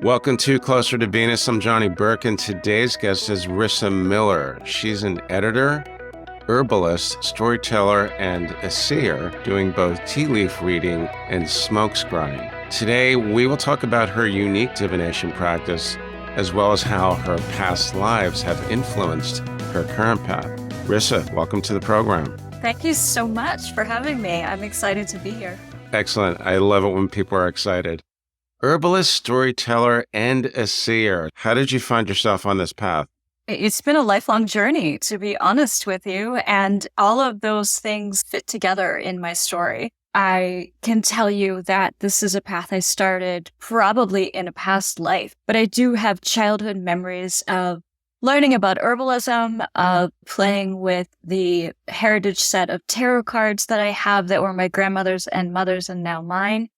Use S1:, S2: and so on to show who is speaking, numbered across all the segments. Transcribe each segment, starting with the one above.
S1: Welcome to Closer to Venus. I'm Johnny Burke, and today's guest is Rissa Miller. She's an editor, herbalist, storyteller, and a seer, doing both Tealeaf reading and Smokescrying. Today, we will talk about her unique divination practice, as well as how her past lives have influenced her current path. Rissa, welcome to the program.
S2: Thank you so much for having me. I'm excited to be here.
S1: Excellent. I love it when people are excited. Herbalist, storyteller, and a seer. How did you find yourself on this path?
S2: It's been a lifelong journey, to be honest with you, and all of those things fit together in my story. I can tell you that this is a path I started probably in a past life, but I do have childhood memories of learning about herbalism, of playing with the heritage set of tarot cards that I have that were my grandmother's and mother's and now mine.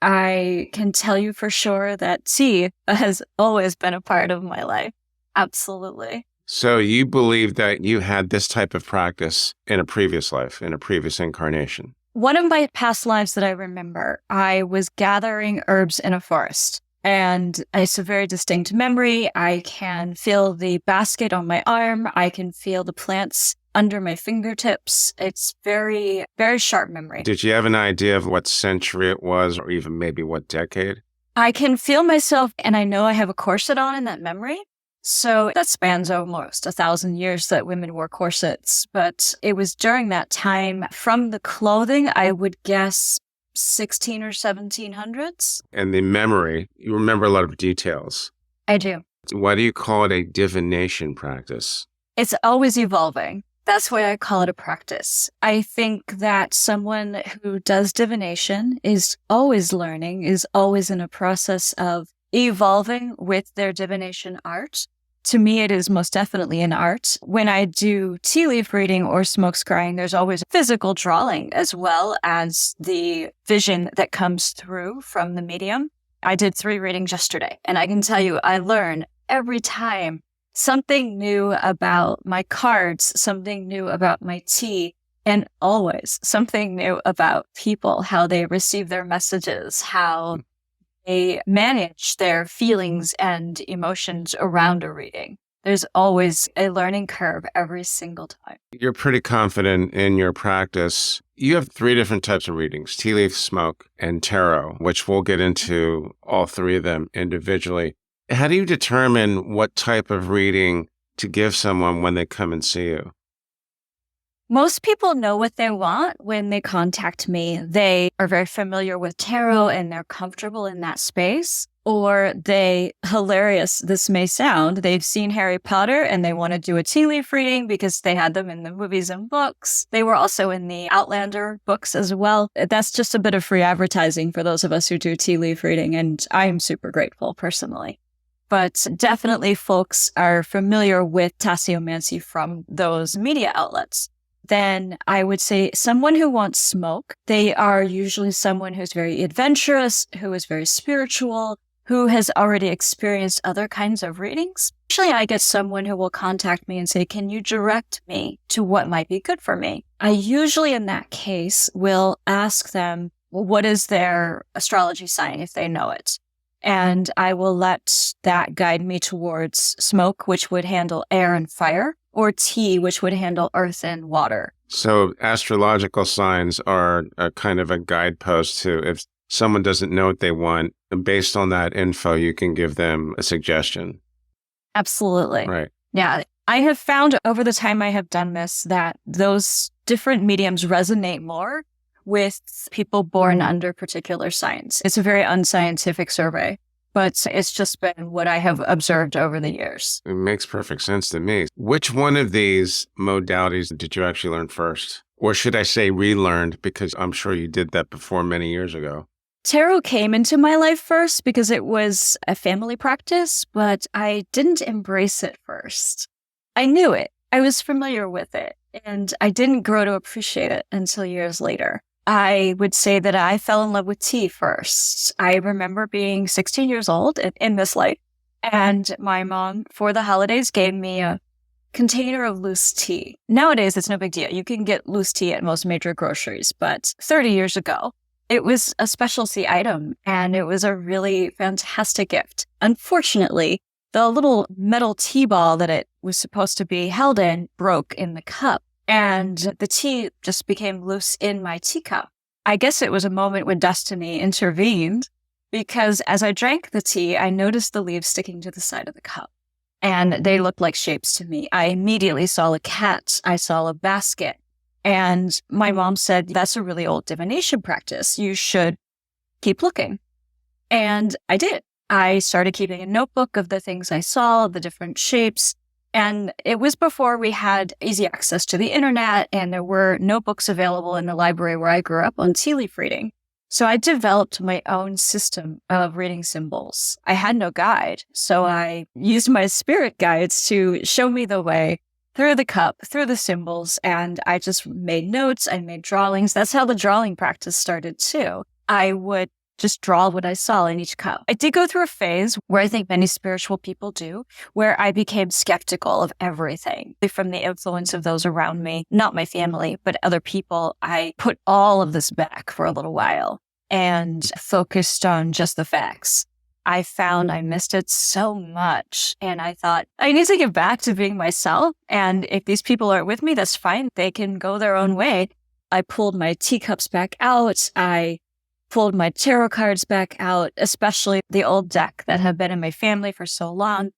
S2: I can tell you for sure that tea has always been a part of my life. Absolutely.
S1: So you believe that you had this type of practice in a previous life, in a previous incarnation?
S2: One of my past lives that I remember, I was gathering herbs in a forest. And it's a very distinct memory. I can feel the basket on my arm. I can feel the plants under my fingertips. It's very, very sharp memory.
S1: Did you have an idea of what century it was, or even maybe what decade?
S2: I can feel myself, and I know I have a corset on in that memory. So that spans almost 1,000 years that women wore corsets. But it was during that time, from the clothing, I would guess 16 or 1700s.
S1: And the memory, you remember a lot of details.
S2: I do.
S1: Why do you call it a divination practice?
S2: It's always evolving. That's why I call it a practice. I think that someone who does divination is always learning, is always in a process of evolving with their divination art. To me, it is most definitely an art. When I do tea leaf reading or smokescrying, there's always physical drawing as well as the vision that comes through from the medium. I did 3 readings yesterday, and I can tell you, I learn every time something new about my cards, something new about my tea, and always something new about people, how they receive their messages, how they manage their feelings and emotions around a reading. There's always a learning curve every single time.
S1: You're pretty confident in your practice. You have 3 different types of readings: tea leaf, smoke, and tarot, which we'll get into all 3 of them individually. How do you determine what type of reading to give someone when they come and see you?
S2: Most people know what they want when they contact me. They are very familiar with tarot and they're comfortable in that space. Or hilarious this may sound, they've seen Harry Potter and they want to do a tea leaf reading because they had them in the movies and books. They were also in the Outlander books as well. That's just a bit of free advertising for those of us who do tea leaf reading, and I am super grateful personally. But definitely folks are familiar with tasseomancy from those media outlets. Then I would say someone who wants smoke, they are usually someone who's very adventurous, who is very spiritual, who has already experienced other kinds of readings. Usually I get someone who will contact me and say, can you direct me to what might be good for me? I usually in that case will ask them, well, what is their astrology sign if they know it? And I will let that guide me towards smoke, which would handle air and fire, or tea, which would handle earth and water.
S1: So astrological signs are a kind of a guidepost to if someone doesn't know what they want, and based on that info, you can give them a suggestion.
S2: Absolutely.
S1: Right.
S2: Yeah. I have found over the time I have done this that those different mediums resonate more with people born under particular signs. It's a very unscientific survey, but it's just been what I have observed over the years.
S1: It makes perfect sense to me. Which one of these modalities did you actually learn first? Or should I say relearned, because I'm sure you did that before many years ago.
S2: Tarot came into my life first because it was a family practice, but I didn't embrace it first. I knew it. I was familiar with it, and I didn't grow to appreciate it until years later. I would say that I fell in love with tea first. I remember being 16 years old in this life, and my mom, for the holidays, gave me a container of loose tea. Nowadays, it's no big deal. You can get loose tea at most major groceries, but 30 years ago, it was a specialty item, and it was a really fantastic gift. Unfortunately, the little metal tea ball that it was supposed to be held in broke in the cup, and the tea just became loose in my teacup. I guess it was a moment when destiny intervened, because as I drank the tea, I noticed the leaves sticking to the side of the cup, and they looked like shapes to me. I immediately saw a cat. I saw a basket. And my mom said, that's a really old divination practice. You should keep looking. And I did. I started keeping a notebook of the things I saw, the different shapes. And it was before we had easy access to the internet, and there were notebooks available in the library where I grew up on Tealeaf reading. So I developed my own system of reading symbols. I had no guide, so I used my spirit guides to show me the way through the cup, through the symbols, and I just made notes, I made drawings. That's how the drawing practice started too. I would just draw what I saw in each cup. I did go through a phase where I think many spiritual people do, where I became skeptical of everything from the influence of those around me, not my family, but other people. I put all of this back for a little while and focused on just the facts. I found I missed it so much. And I thought, I need to get back to being myself. And if these people aren't with me, that's fine. They can go their own way. I pulled my teacups back out. I pulled my tarot cards back out, especially the old deck that had been in my family for so long,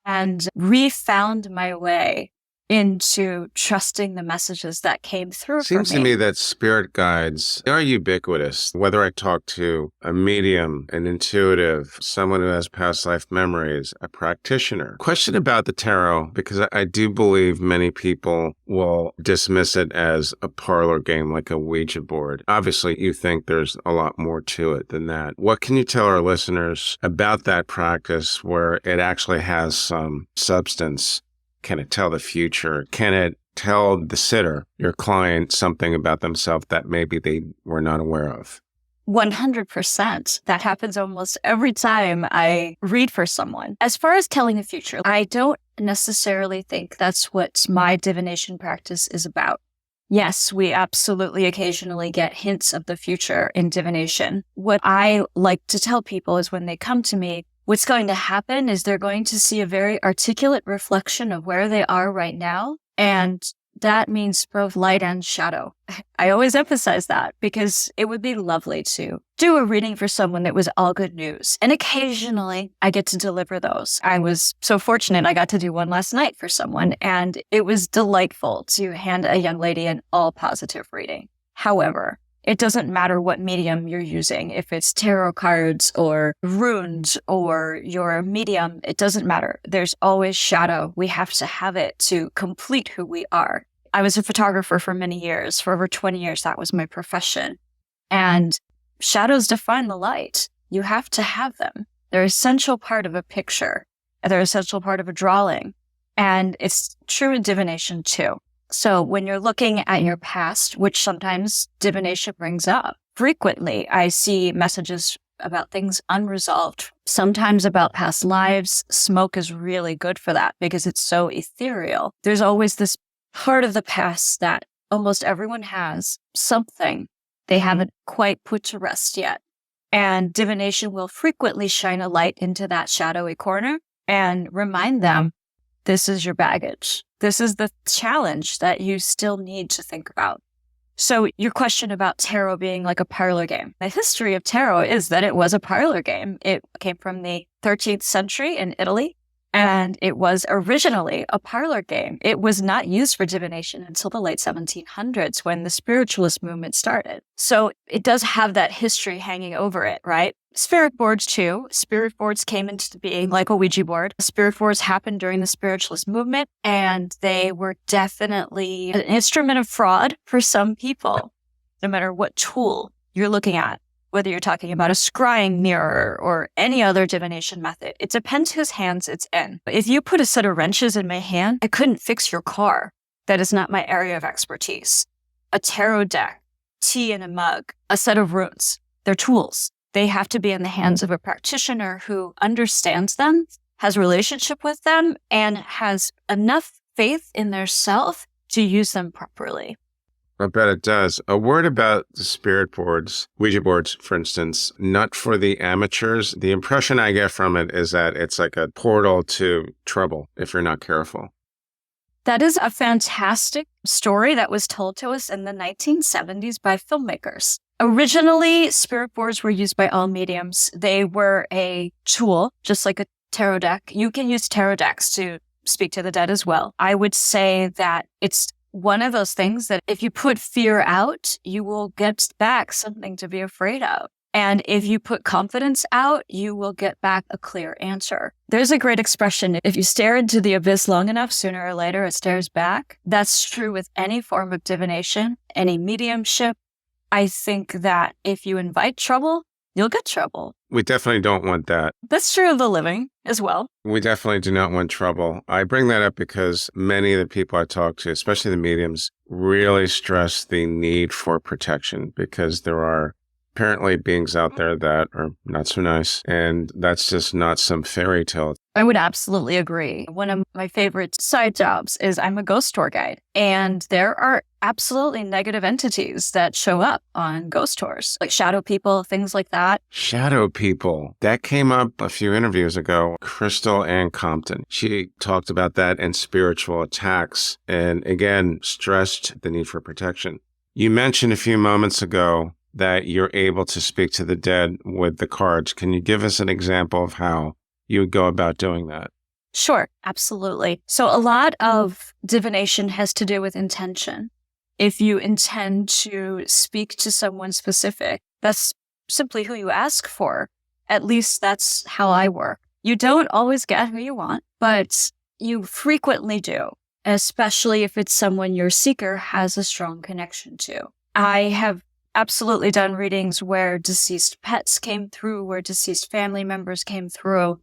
S2: and refound my way into trusting the messages that came through for me.
S1: Seems to me that spirit guides are ubiquitous. Whether I talk to a medium, an intuitive, someone who has past life memories, a practitioner. Question about the tarot, because I do believe many people will dismiss it as a parlor game, like a Ouija board. Obviously, you think there's a lot more to it than that. What can you tell our listeners about that practice where it actually has some substance? Can it tell the future? Can it tell the sitter, your client, something about themselves that maybe they were not aware of?
S2: 100%. That happens almost every time I read for someone. As far as telling the future, I don't necessarily think that's what my divination practice is about. Yes, we absolutely occasionally get hints of the future in divination. What I like to tell people is when they come to me, what's going to happen is they're going to see a very articulate reflection of where they are right now. And that means both light and shadow. I always emphasize that because it would be lovely to do a reading for someone that was all good news. And occasionally I get to deliver those. I was so fortunate I got to do one last night for someone, and it was delightful to hand a young lady an all positive reading. However, it doesn't matter what medium you're using. If it's tarot cards or runes or you're a medium, it doesn't matter. There's always shadow. We have to have it to complete who we are. I was a photographer for many years. For over 20 years, that was my profession. And shadows define the light. You have to have them. They're an essential part of a picture. They're an essential part of a drawing. And it's true in divination too. So when you're looking at your past, which sometimes divination brings up, frequently I see messages about things unresolved, sometimes about past lives. Smoke is really good for that because it's so ethereal. There's always this part of the past that almost everyone has, something they haven't quite put to rest yet. And divination will frequently shine a light into that shadowy corner and remind them, this is your baggage. This is the challenge that you still need to think about. So your question about tarot being like a parlor game. The history of tarot is that it was a parlor game. It came from the 13th century in Italy, and it was originally a parlor game. It was not used for divination until the late 1700s when the spiritualist movement started. So it does have that history hanging over it, right? Spirit boards too. Spirit boards came into being like a Ouija board. Spirit boards happened during the spiritualist movement, and they were definitely an instrument of fraud for some people, no matter what tool you're looking at. Whether you're talking about a scrying mirror or any other divination method, it depends whose hands it's in. If you put a set of wrenches in my hand, I couldn't fix your car. That is not my area of expertise. A tarot deck, tea in a mug, a set of runes, they're tools. They have to be in the hands of a practitioner who understands them, has a relationship with them, and has enough faith in their self to use them properly.
S1: I bet it does. A word about the spirit boards, Ouija boards, for instance, not for the amateurs. The impression I get from it is that it's like a portal to trouble if you're not careful.
S2: That is a fantastic story that was told to us in the 1970s by filmmakers. Originally, spirit boards were used by all mediums. They were a tool, just like a tarot deck. You can use tarot decks to speak to the dead as well. I would say that it's one of those things that if you put fear out, you will get back something to be afraid of. And if you put confidence out, you will get back a clear answer. There's a great expression. If you stare into the abyss long enough, sooner or later, it stares back. That's true with any form of divination, any mediumship. I think that if you invite trouble, you'll get trouble.
S1: We definitely don't want that.
S2: That's true of the living as well.
S1: We definitely do not want trouble. I bring that up because many of the people I talk to, especially the mediums, really stress the need for protection because there are apparently beings out there that are not so nice. And that's just not some fairy tale.
S2: I would absolutely agree. One of my favorite side jobs is I'm a ghost tour guide. And there are absolutely negative entities that show up on ghost tours, like shadow people, things like that.
S1: Shadow people. That came up a few interviews ago. Crystal Ann Compton. She talked about that and spiritual attacks. And again, stressed the need for protection. You mentioned a few moments ago that you're able to speak to the dead with the cards. Can you give us an example of how you would go about doing that?
S2: Sure, absolutely. So a lot of divination has to do with intention. If you intend to speak to someone specific, that's simply who you ask for. At least that's how I work. You don't always get who you want, but you frequently do, especially if it's someone your seeker has a strong connection to. I have absolutely done readings where deceased pets came through, where deceased family members came through.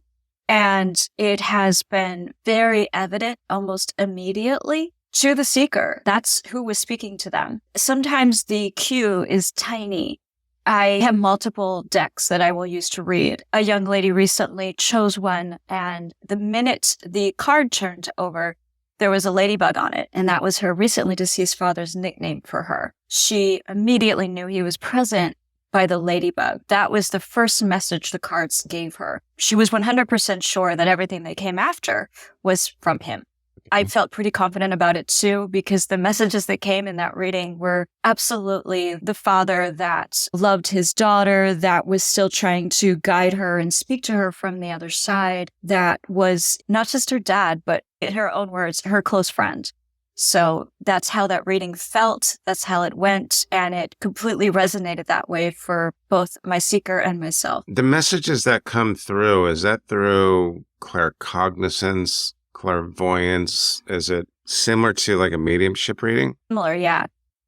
S2: And it has been very evident almost immediately to the seeker. That's who was speaking to them. Sometimes the cue is tiny. I have multiple decks that I will use to read. A young lady recently chose one, and the minute the card turned over, there was a ladybug on it, and that was her recently deceased father's nickname for her. She immediately knew he was present by the ladybug. That was the first message the cards gave her. She was 100% sure that everything that came after was from him. I felt pretty confident about it too, because the messages that came in that reading were absolutely the father that loved his daughter, that was still trying to guide her and speak to her from the other side, that was not just her dad, but in her own words, her close friend. So that's how that reading felt. That's how it went. And it completely resonated that way for both my seeker and myself.
S1: The messages that come through, is that through claircognizance, clairvoyance? Is it similar to like a mediumship reading?
S2: Similar, yeah.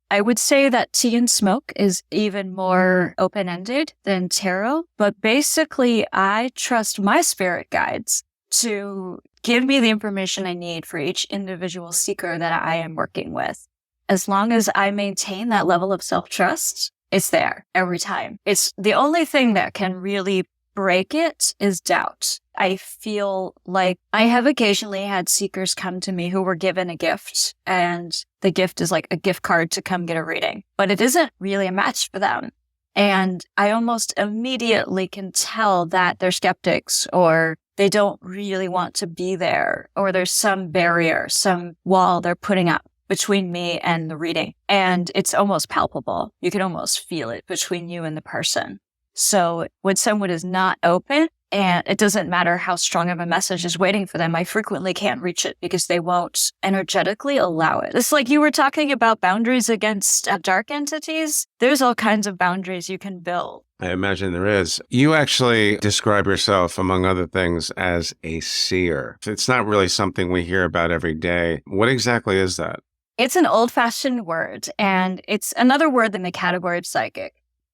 S2: I would say that tea and smoke is even more open-ended than tarot. But basically, I trust my spirit guides to give me the information I need for each individual seeker that I am working with. As long as I maintain that level of self-trust, it's there every time. It's the only thing that can really break it is doubt. I feel like I have occasionally had seekers come to me who were given a gift, and the gift is like a gift card to come get a reading, but it isn't really a match for them. And I almost immediately can tell that they're skeptics, or they don't really want to be there, or there's some barrier, some wall they're putting up between me and the reading. And it's almost palpable. You can almost feel it between you and the person. So when someone is not open, and it doesn't matter how strong of a message is waiting for them, I frequently can't reach it because they won't energetically allow it. It's like you were talking about boundaries against dark entities. There's all kinds of boundaries you can build.
S1: I imagine there is. You actually describe yourself, among other things, as a seer. It's not really something we hear about every day. What exactly is that?
S2: It's an old-fashioned word, and it's another word in the category of psychic.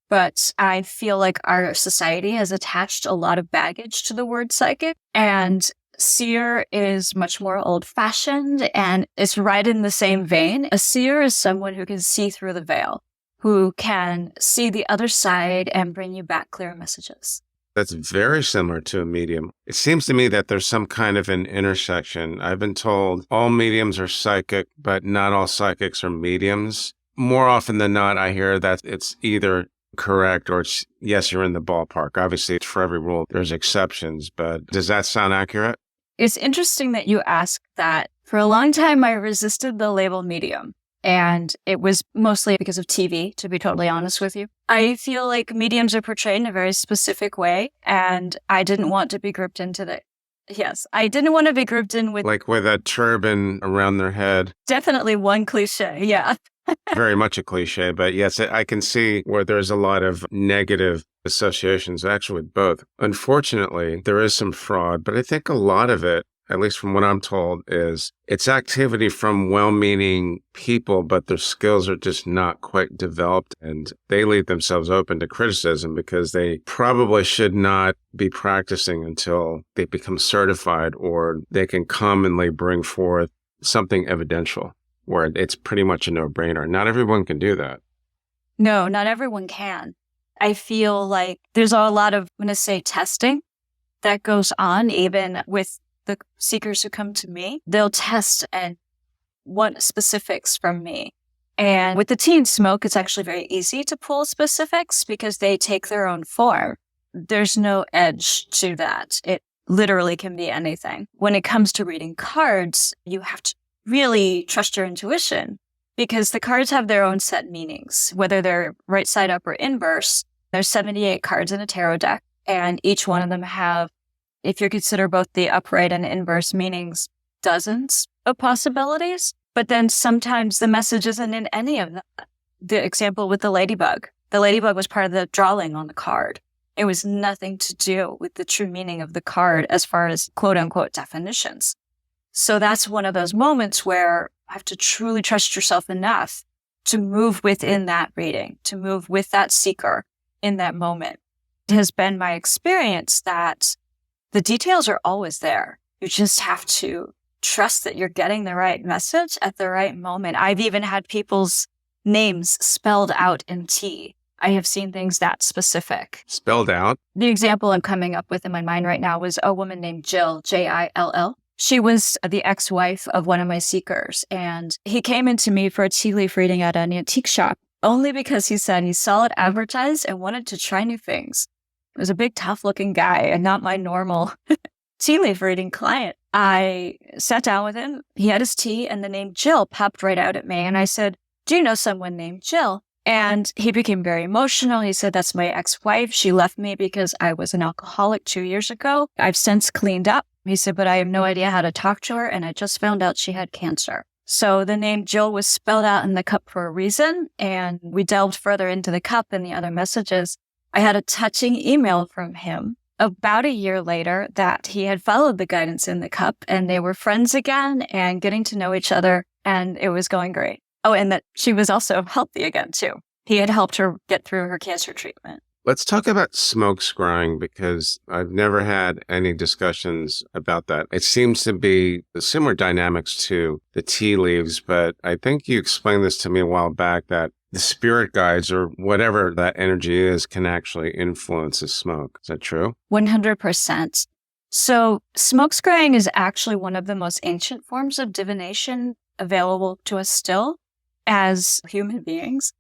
S2: But I feel like our society has attached a lot of baggage to the word psychic, and seer is much more old-fashioned, and it's right in the same vein. A seer is someone who can see through the veil, who can see the other side and bring you back clear messages.
S1: That's very similar to a medium. It seems to me that there's some kind of an intersection. I've been told all mediums are psychic, but not all psychics are mediums. more often than not, I hear that it's either correct or it's, yes, you're in the ballpark. Obviously, it's for every rule. There's exceptions, but does that sound accurate?
S2: It's interesting that you ask that. For a long time, I resisted the label medium. And it was mostly because of TV, to be totally honest with you. I feel like mediums are portrayed in a very specific way, and I didn't want to be grouped into the... Yes, I didn't want to be grouped in with...
S1: Like with a turban around their head.
S2: Definitely one cliche, yeah.
S1: Very much a cliche, but yes, I can see where there's a lot of negative associations actually with both. Unfortunately, there is some fraud, but I think a lot of it, at least from what I'm told, is it's activity from well-meaning people, but their skills are just not quite developed, and they leave themselves open to criticism because they probably should not be practicing until they become certified or they can commonly bring forth something evidential, where it's pretty much a no-brainer. Not everyone can do that.
S2: No, not everyone can. I feel like there's a lot of, I'm going to say, testing that goes on, even with the seekers who come to me. They'll test and want specifics from me. And with the tea and smoke, it's actually very easy to pull specifics because they take their own form. There's no edge to that. It literally can be anything. When it comes to reading cards, you have to really trust your intuition because the cards have their own set meanings, whether they're right side up or inverse. There's 78 cards in a tarot deck, and each one of them have, if you consider both the upright and inverse meanings, dozens of possibilities. But then sometimes the message isn't in any of them. The example with the ladybug. The ladybug was part of the drawing on the card. It was nothing to do with the true meaning of the card as far as quote unquote definitions. So that's one of those moments where you have to truly trust yourself enough to move within that reading, to move with that seeker in that moment. It has been my experience that the details are always there. You just have to trust that you're getting the right message at the right moment. I've even had people's names spelled out in tea. I have seen things that specific.
S1: Spelled out?
S2: The example I'm coming up with in my mind right now was a woman named Jill, Jill. She was the ex-wife of one of my seekers, and he came into me for a tea leaf reading at an antique shop only because he said he saw it advertised and wanted to try new things. It was a big, tough-looking guy and not my normal tea leaf reading client. I sat down with him. He had his tea, and the name Jill popped right out at me. And I said, "Do you know someone named Jill?" And he became very emotional. He said, "That's my ex-wife. She left me because I was an alcoholic 2 years ago. I've since cleaned up." He said, "But I have no idea how to talk to her, and I just found out she had cancer." So the name Jill was spelled out in the cup for a reason, and we delved further into the cup and the other messages. I had a touching email from him about a year later that he had followed the guidance in the cup, and they were friends again and getting to know each other, and it was going great. Oh, and that she was also healthy again, too. He had helped her get through her cancer treatment.
S1: Let's talk about smokescrying because I've never had any discussions about that. It seems to be similar dynamics to the tea leaves, but I think you explained this to me a while back that the spirit guides or whatever that energy is can actually influence the smoke. Is that true?
S2: 100%. So smokescrying is actually one of the most ancient forms of divination available to us still as human beings.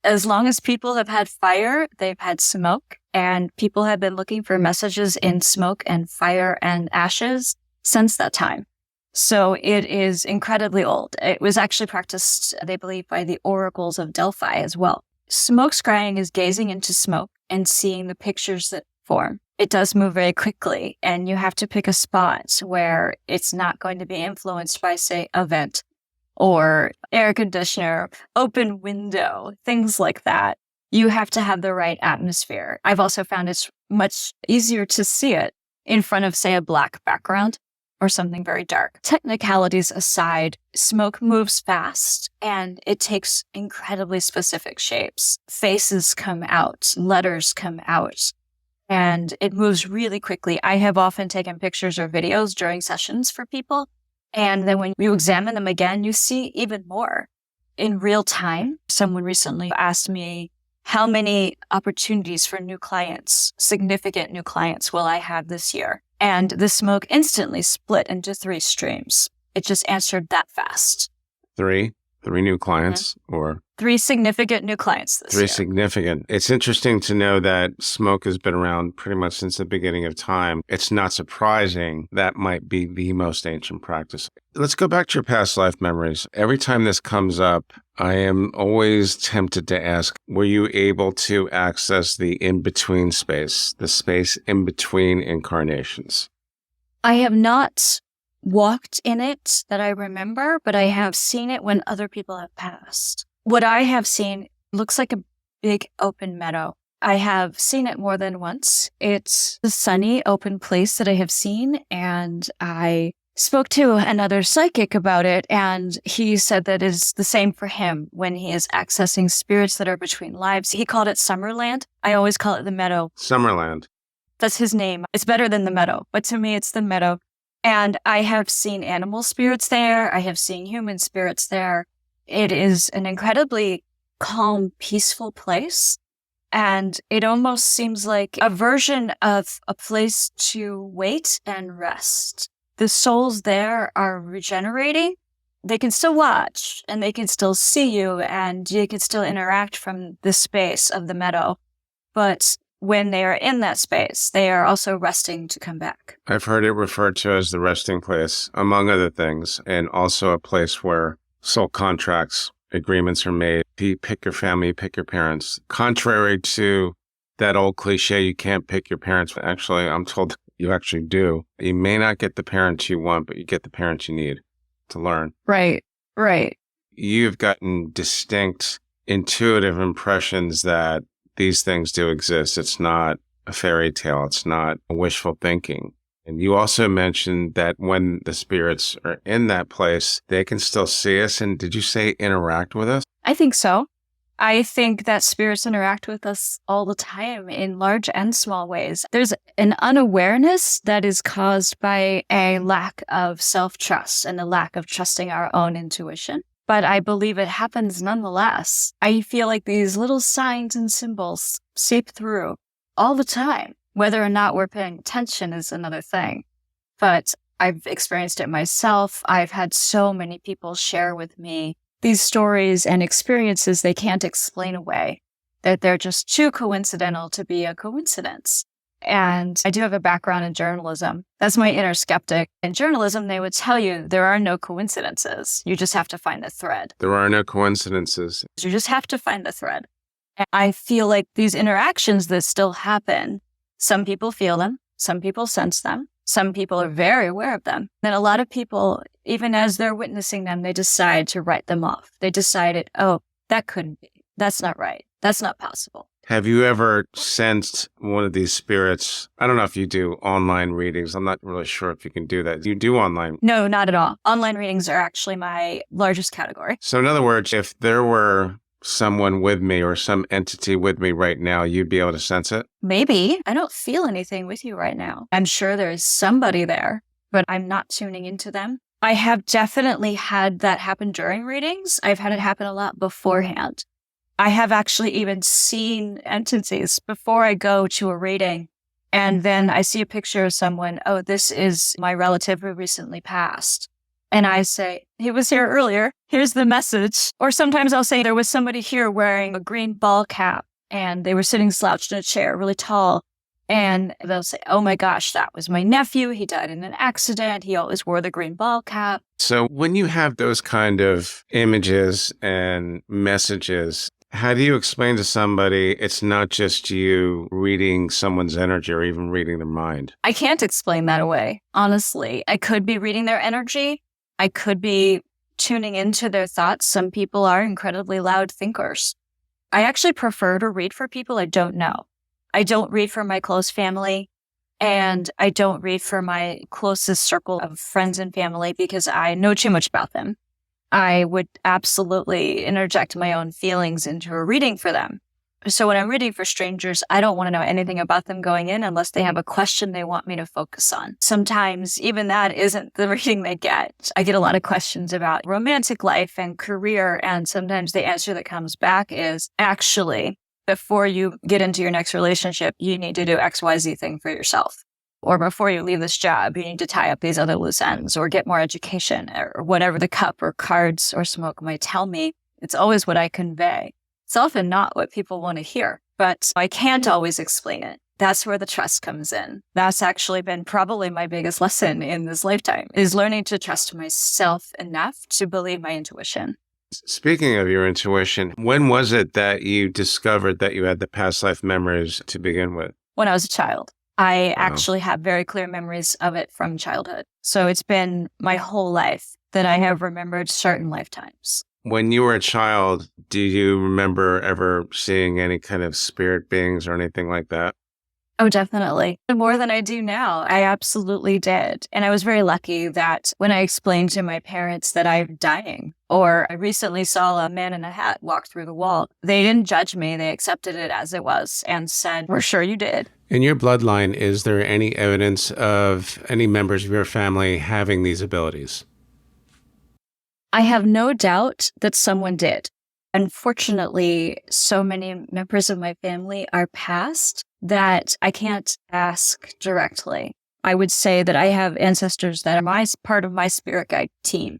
S2: As long as people have had fire, they've had smoke, and people have been looking for messages in smoke and fire and ashes since that time. So it is incredibly old. It was actually practiced, they believe, by the oracles of Delphi as well. Smokescrying is gazing into smoke and seeing the pictures that form. It does move very quickly, and you have to pick a spot where it's not going to be influenced by, say, a vent or air conditioner, open window, things like that. You have to have the right atmosphere. I've also found it's much easier to see it in front of, say, a black background or something very dark. Technicalities aside, smoke moves fast and it takes incredibly specific shapes. Faces come out, letters come out, and it moves really quickly. I have often taken pictures or videos during sessions for people. And then when you examine them again, you see even more in real time. Someone recently asked me, how many opportunities for new clients, significant new clients, will I have this year? And the smoke instantly split into 3 streams. It just answered that fast.
S1: 3? 3 new clients or
S2: 3 significant new clients this
S1: 3
S2: year.
S1: significant. It's interesting to know that smoke has been around pretty much since the beginning of time. It's not surprising that might be the most ancient practice. Let's go back to your past life memories. Every time this comes up, I am always tempted to ask, were you able to access the in-between space, the space in between incarnations?
S2: I have not walked in it that I remember, but I have seen it when other people have passed. What I have seen looks like a big open meadow. I have seen it more than once. It's a sunny, open place that I have seen, and I spoke to another psychic about it, and he said that is the same for him when he is accessing spirits that are between lives. He called it Summerland. I always call it the meadow.
S1: Summerland.
S2: That's his name. It's better than the meadow, but to me, it's the meadow. And I have seen animal spirits there. I have seen human spirits there. It is an incredibly calm, peaceful place. And it almost seems like a version of a place to wait and rest. The souls there are regenerating. They can still watch and they can still see you and you can still interact from the space of the meadow. But when they are in that space, they are also resting to come back.
S1: I've heard it referred to as the resting place, among other things, and also a place where soul contracts, agreements are made. You pick your family, you pick your parents. Contrary to that old cliche, you can't pick your parents. But actually, I'm told you actually do. You may not get the parents you want, but you get the parents you need to learn.
S2: Right.
S1: You've gotten distinct, intuitive impressions that these things do exist. It's not a fairy tale. It's not wishful thinking. And you also mentioned that when the spirits are in that place, they can still see us. And did you say interact with us?
S2: I think so. I think that spirits interact with us all the time in large and small ways. There's an unawareness that is caused by a lack of self-trust and a lack of trusting our own intuition. But I believe it happens nonetheless. I feel like these little signs and symbols seep through all the time. Whether or not we're paying attention is another thing. But I've experienced it myself. I've had so many people share with me these stories and experiences they can't explain away, that they're just too coincidental to be a coincidence. And I do have a background in journalism. That's my inner skeptic. In journalism, they would tell you there are no coincidences. You just have to find the thread.
S1: There are no coincidences.
S2: You just have to find the thread. And I feel like these interactions that still happen, some people feel them, some people sense them, some people are very aware of them. Then a lot of people, even as they're witnessing them, they decide to write them off. They decided, oh, that couldn't be. That's not right. That's not possible.
S1: Have you ever sensed one of these spirits? I don't know if you do online readings. I'm not really sure if you can do that. You do online?
S2: No, not at all. Online readings are actually my largest category.
S1: So in other words, if there were someone with me or some entity with me right now, you'd be able to sense it?
S2: Maybe. I don't feel anything with you right now. I'm sure there is somebody there, but I'm not tuning into them. I have definitely had that happen during readings. I've had it happen a lot beforehand. I have actually even seen entities before I go to a reading. And then I see a picture of someone. Oh, this is my relative who recently passed. And I say, he was here earlier. Here's the message. Or sometimes I'll say there was somebody here wearing a green ball cap and they were sitting slouched in a chair, really tall. And they'll say, oh my gosh, that was my nephew. He died in an accident. He always wore the green ball cap.
S1: So when you have those kind of images and messages, how do you explain to somebody it's not just you reading someone's energy or even reading their mind?
S2: I can't explain that away, honestly. I could be reading their energy. I could be tuning into their thoughts. Some people are incredibly loud thinkers. I actually prefer to read for people I don't know. I don't read for my close family, and I don't read for my closest circle of friends and family because I know too much about them. I would absolutely interject my own feelings into a reading for them. So when I'm reading for strangers, I don't want to know anything about them going in unless they have a question they want me to focus on. Sometimes even that isn't the reading they get. I get a lot of questions about romantic life and career, and sometimes the answer that comes back is, actually, before you get into your next relationship, you need to do XYZ thing for yourself. Or before you leave this job, you need to tie up these other loose ends or get more education or whatever the cup or cards or smoke might tell me. It's always what I convey. It's often not what people want to hear, but I can't always explain it. That's where the trust comes in. That's actually been probably my biggest lesson in this lifetime, is learning to trust myself enough to believe my intuition.
S1: Speaking of your intuition, when was it that you discovered that you had the past life memories to begin with?
S2: When I was a child. I actually have very clear memories of it from childhood. So it's been my whole life that I have remembered certain lifetimes.
S1: When you were a child, do you remember ever seeing any kind of spirit beings or anything like that?
S2: Oh, definitely. More than I do now. I absolutely did. And I was very lucky that when I explained to my parents that I'm dying, or I recently saw a man in a hat walk through the wall, they didn't judge me. They accepted it as it was and said, "We're sure you did."
S1: In your bloodline, is there any evidence of any members of your family having these abilities?
S2: I have no doubt that someone did. Unfortunately, so many members of my family are passed that I can't ask directly. I would say that I have ancestors that are part of my spirit guide team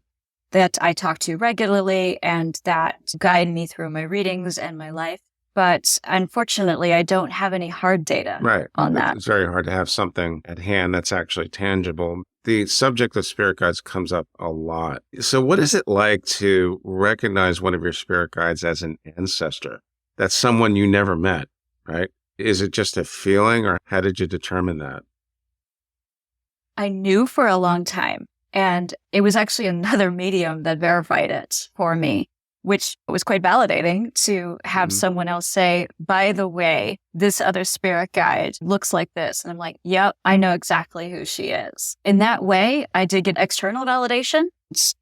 S2: that I talk to regularly and that guide me through my readings and my life. But unfortunately, I don't have any hard data on that.
S1: It's very hard to have something at hand that's actually tangible. The subject of spirit guides comes up a lot. So what is it like to recognize one of your spirit guides as an ancestor? That's someone you never met, right? Is it just a feeling, or how did you determine that?
S2: I knew for a long time, and it was actually another medium that verified it for me, which was quite validating to have someone else say, "By the way, this other spirit guide looks like this." And I'm like, yep, I know exactly who she is. In that way, I did get external validation.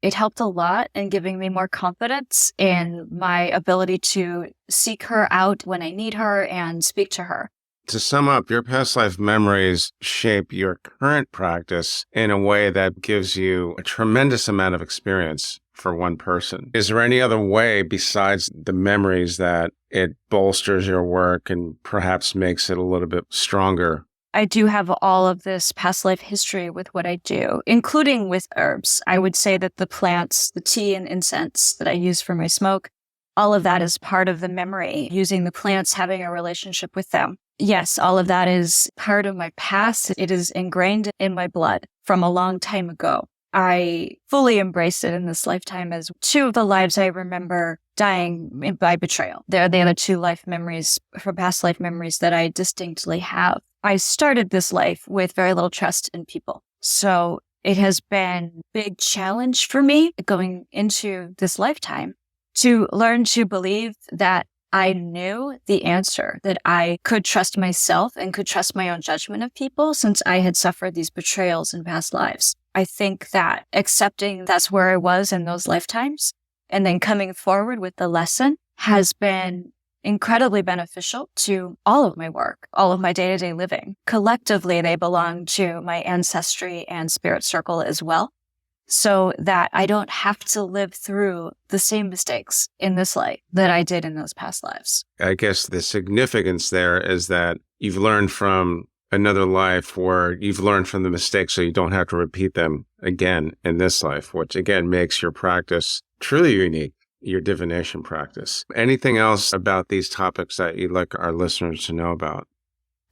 S2: It helped a lot in giving me more confidence in my ability to seek her out when I need her and speak to her.
S1: To sum up, your past life memories shape your current practice in a way that gives you a tremendous amount of experience for one person. Is there any other way besides the memories that it bolsters your work and perhaps makes it a little bit stronger?
S2: I do have all of this past life history with what I do, including with herbs. I would say that the plants, the tea and incense that I use for my smoke, all of that is part of the memory, using the plants, having a relationship with them. Yes, all of that is part of my past. It is ingrained in my blood from a long time ago. I fully embrace it in this lifetime as two of the lives I remember dying by betrayal. They're the other two life memories from past life memories that I distinctly have. I started this life with very little trust in people. So it has been a big challenge for me going into this lifetime to learn to believe that I knew the answer, that I could trust myself and could trust my own judgment of people since I had suffered these betrayals in past lives. I think that accepting that's where I was in those lifetimes and then coming forward with the lesson has been incredibly beneficial to all of my work, all of my day-to-day living. Collectively, they belong to my ancestry and spirit circle as well, so that I don't have to live through the same mistakes in this life that I did in those past lives.
S1: I guess the significance there is that you've learned from another life, or you've learned from the mistakes so you don't have to repeat them again in this life, which again makes your practice truly unique, your divination practice. Anything else about these topics that you'd like our listeners to know about?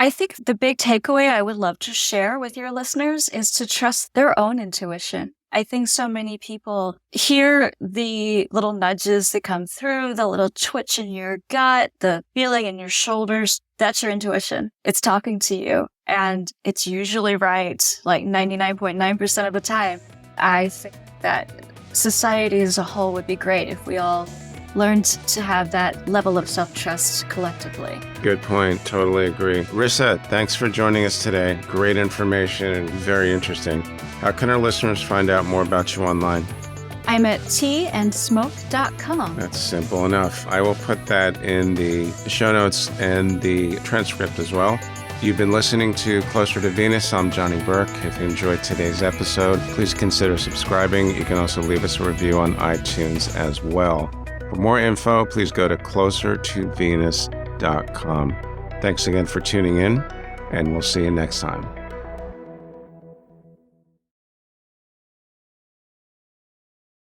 S2: I think the big takeaway I would love to share with your listeners is to trust their own intuition. I think so many people hear the little nudges that come through, the little twitch in your gut, the feeling in your shoulders. That's your intuition. It's talking to you, and it's usually right, like 99.9% of the time. I think that society as a whole would be great if we all learned to have that level of self-trust collectively.
S1: Good point. Totally agree. Rissa, thanks for joining us today. Great information and very interesting. How can our listeners find out more about you online?
S2: I'm at teaandsmoke.com.
S1: That's simple enough. I will put that in the show notes and the transcript as well. You've been listening to Closer to Venus. I'm Johnny Burke. If you enjoyed today's episode, please consider subscribing. You can also leave us a review on iTunes as well. For more info, please go to closertovenus.com. Thanks again for tuning in, and we'll see you next time.